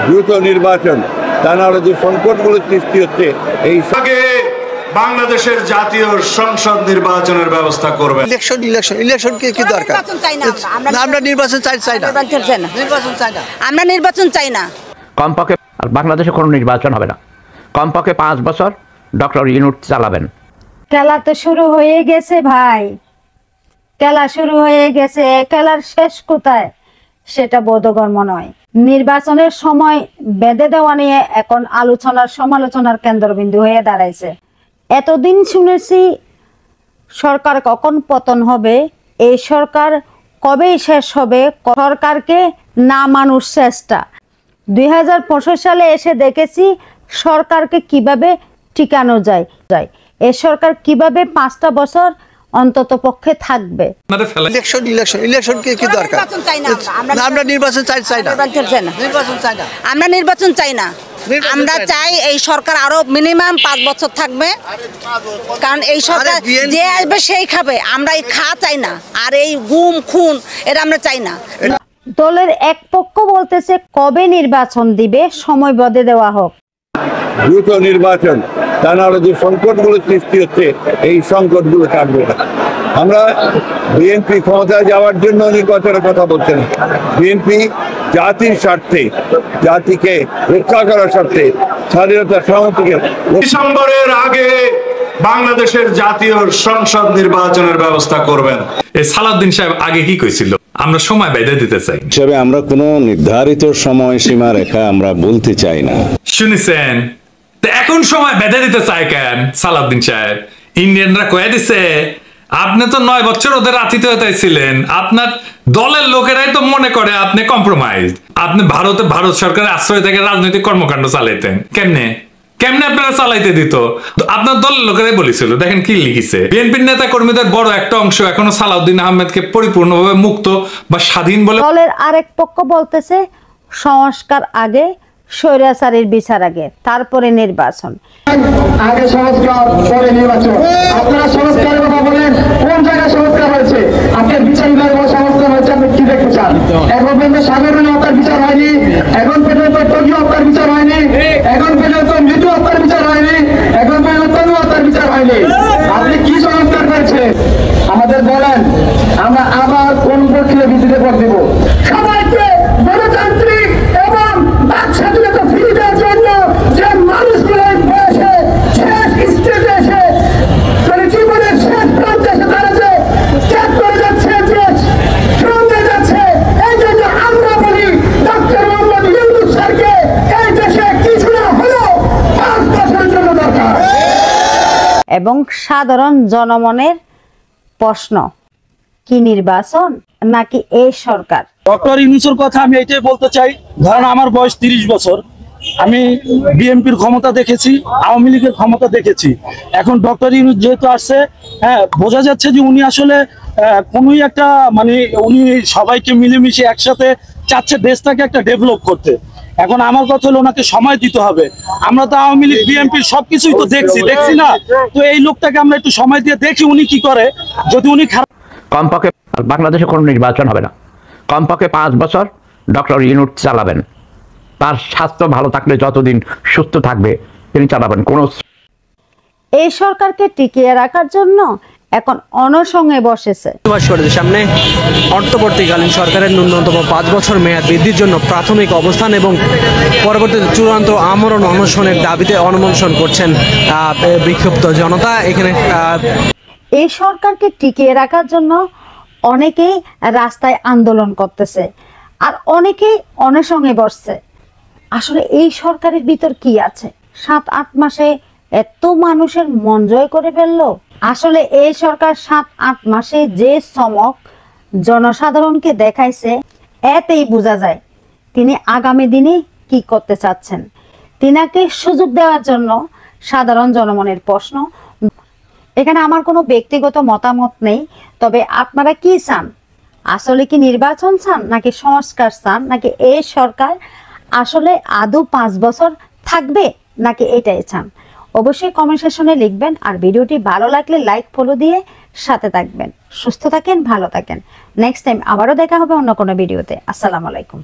দ্রুত নির্বাচন, তা নাহলে যে সংকটগুলো সৃষ্টি হচ্ছে এই আগে বাংলাদেশের জাতীয় সংসদ নির্বাচনের ব্যবস্থা করবেন। ইলেকশন কি দরকার? আমরা নির্বাচন চাই না। আমরা নির্বাচন চাই না। কমপক্ষে বাংলাদেশে কোনো নির্বাচন হবে না, কমপক্ষে 5 বছর ডক্টর ইউনূস চালাবেন। খেলা তো শুরু হয়ে গেছে ভাই, খেলা শুরু হয়ে গেছে, খেলার শেষ কোথায় সেটা বোধগম্য নয়। নির্বাচনের সময় বেঁধে দেওয়া নিয়ে এখন আলোচনার সমালোচনার কেন্দ্রবিন্দু হয়ে দাঁড়াইছে। এতদিন শুনেছি সরকার কখন পতন হবে, এই সরকার কবেই শেষ হবে, সরকারকে না মানুষ চেষ্টা। 2025 সালে এসে দেখেছি সরকারকে কিভাবে টিকানো যায়, এই সরকার কিভাবে 5টা বছর অন্তত পক্ষে থাকবে। ইলেকশন কি দরকার? আমরা নির্বাচন চাই না। আমরা নির্বাচন চাই না। আমরা চাই এই সরকার আরো মিনিমাম 5 বছর থাকবে, কারণ এই সরকার যে আসবে সেই খাবে। আমরা এই চাই না, আর এই গুম খুন এটা আমরা চাই না। দলের এক পক্ষ বলতেছে কবে নির্বাচন দিবে, সময় বেঁধে দেওয়া হোক। দ্রুত নির্বাচন, তা নাহলে যে সংকটগুলো সৃষ্টি হচ্ছে এই সংকটগুলো কাটবে না। আমরা বিএনপি ক্ষমতায় যাওয়ার জন্য নির্বাচনের কথা বলছি না। বিএনপি জাতির স্বার্থে, জাতিকে রক্ষা করার স্বার্থে, স্বাধীনতা সংহতিকে ডিসেম্বরের আগে বাংলাদেশের জাতীয় সংসদ নির্বাচনের ব্যবস্থা করবেন। এই সালাউদ্দিন সাহেব আগে কি কইছিল? আমরা সময় বেঁধে দিতে চাই হিসাবে আমরা কোনো নির্ধারিত সময় সীমা রেখা আমরা বলতে চাই না। শুনেছেন? তো এখন সময় বেঁধে দিতে চায় কেন সালাউদ্দিন সাহেব? ইন্ডিয়ানরা কয়ে দিছে আপনি তো 9 বছর ওদের আতিথেয়তা ছিলেন, আপনার দলের লোকেরাই তো মনে করে আপনি কম্প্রোমাইজ। আপনি ভারত সরকারের আশ্রয় থেকে রাজনৈতিক কর্মকাণ্ড চালাইতেন। কেমনে আপনারা চালাইতে দিত? আপনার দলের লোকেরাই বলেছিল। দেখেন কি লিখিছে, বিএনপির নেতা কর্মীদের বড় একটা অংশ এখনো সালাউদ্দিন আহমেদকে পরিপূর্ণভাবে মুক্ত বা স্বাধীন বলে। দলের আরেক পক্ষ বলতেছে সংস্কার আগে, স্বৈরাচারের বিচার আগে, তারপরে নির্বাচন। আগে সংস্কার পরে নির্বাচন। আপনারা সংস্কারের কথা বলেন, কোন জায়গায় সংস্কার হয়েছে? আপনার বিচার বিভাগের সংস্কার হয়েছে, আপনি কি দেখতে চান? এখন পর্যন্ত সাধারণ হত্যার বিচার হয়নি, এখন পর্যন্ত টঙ্গী হত্যার বিচার হয়নি, এখন পর্যন্ত মৃত্যু হত্যার বিচার হয়নি, এখন পর্যন্ত তনু হত্যার বিচার হয়নি। আপনি কি সংস্কার করেছেন আমাদের বলেন, আমরা আবার কোন প্রক্রিয়া ভিত্তিতে ভোট দেব? সবাইকে গণতান্ত্রিক এবং বাক স্বাধীনতা ফিরিয়ে দেওয়ার জন্য যে মানুষগুলো বয়সে শেষ স্টেজে এসে জীবনের শেষ প্রান্তে এসে দাঁড়াচ্ছে, ত্যাগ করে যাচ্ছে, দেশ শ্রমে যাচ্ছে, এই জন্য আমরা বলি ডক্টর মোহাম্মদ ইউনূস স্যারকে এই দেশে কিছু না হলেও 5 বছরের জন্য দরকার। এবং সাধারণ জনমনের প্রশ্ন, কি নির্বাচন নাকি এই সরকার? ডক্টর ইউনূসের কথা আমি এটাই বলতে চাই, ধরেন আমার বয়স 30 বছর, আমি বিএনপির ক্ষমতা দেখেছি, আওয়ামী লীগের ক্ষমতা দেখেছি। এখন ডক্টর ইউনূস যেহেতু আসছে, হ্যাঁ, বোঝা যাচ্ছে যে উনি আসলে কোনোই একটা মানে উনি সবাইকে মিলেমিশে একসাথে চাচ্ছে দেশটাকে একটা ডেভেলপ করতে। এখন আমার কথা হলো ওনাকে সময় দিতে হবে। আমরা তো আওয়ামী লীগ বিএনপির সবকিছুই তো দেখছি না, তো এই লোকটাকে আমরা একটু সময় দিয়ে দেখি উনি কি করে। যদি উনি কমপক্ষে বাংলাদেশে কোনো নির্বাচন হবে না, কমপক্ষে 5 বছর ডক্টর ইউনূস চালাবেন। তার স্বাস্থ্য ভালো থাকলে, যতদিন সুস্থ থাকবে তিনি চালাবেন। এই সরকারকে টিকিয়ে রাখার জন্য এখন অনশনে বসেছে। সামনে অন্তর্বর্তীকালীন সরকারের ন্যূনতম 5 বছর মেয়াদ বৃদ্ধির জন্য প্রাথমিক অবস্থান এবং পরবর্তীতে চূড়ান্ত আমরণ অনশনের দাবিতে অনশন করছেন বিক্ষুব্ধ জনতা। এখানে এই সরকারকে টিকিয়ে রাখার জন্য অনেকেই রাস্তায় আন্দোলন করতেছে, আর অনেকেই অনশনে বসছে। আসলে এই সরকারের ভিতর কি আছে? 7-8 মাসে এত মানুষের মন জয় করে ফেললো। আসলে এই সরকার 7-8 মাসে যে চমক জনসাধারণকে দেখাইছে, এতেই বোঝা যায় তিনি আগামী দিনে কি করতে চাচ্ছেন। তিনাকে সুযোগ দেওয়ার জন্য সাধারণ জনমনের প্রশ্ন। এখানে আমার কোনো ব্যক্তিগত মতামত নেই, তবে আপনারা কি চান? আসলে কি নির্বাচন চান, নাকি সংস্কার চান, নাকি এই সরকার আসলে আদৌ 5 বছর থাকবে, নাকি এটাই চান? অবশ্যই কমেন্ট সেকশনে লিখবেন। আর ভিডিওটি ভালো লাগলে লাইক, ফলো দিয়ে সাথে থাকবেন। সুস্থ থাকেন, ভালো থাকেন। নেক্সট টাইম আবারও দেখা হবে অন্য কোনো ভিডিওতে। আসসালামু আলাইকুম।